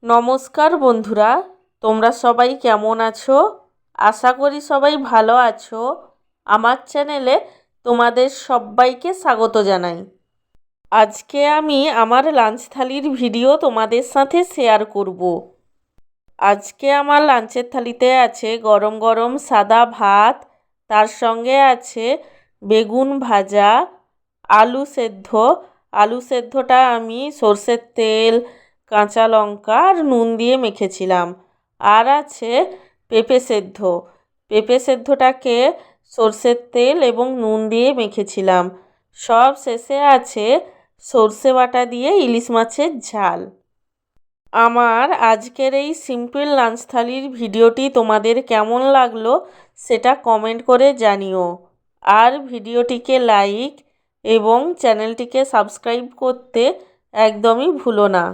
নমস্কার বন্ধুরা, তোমরা সবাই কেমন আছো? আশা করি সবাই ভালো আছো। আমার চ্যানেলে তোমাদের সবাইকে স্বাগত জানাই। আজকে আমি আমার লাঞ্চ থালির ভিডিও তোমাদের সাথে শেয়ার করব। আজকে আমার লাঞ্চের থালিতে আছে গরম গরম সাদা ভাত, তার সঙ্গে আছে বেগুন ভাজা, আলু সেদ্ধ। আলু সেদ্ধটা আমি সর্ষের তেল, কাঁচা লঙ্কা আর নুন দিয়ে মেখেছিলাম। আর আছে পেঁপে সেদ্ধ। পেঁপে সেদ্ধটাকে সর্ষের তেল এবং নুন দিয়ে মেখেছিলাম। সব শেষে আছে সর্ষে বাটা দিয়ে ইলিশ মাছের ঝাল। আমার আজকের এই সিম্পল লাঞ্চ থালির ভিডিওটি তোমাদের কেমন লাগলো সেটা কমেন্ট করে জানিও। আর ভিডিওটিকে লাইক এবং চ্যানেলটিকে সাবস্ক্রাইব করতে একদমই ভুলো না।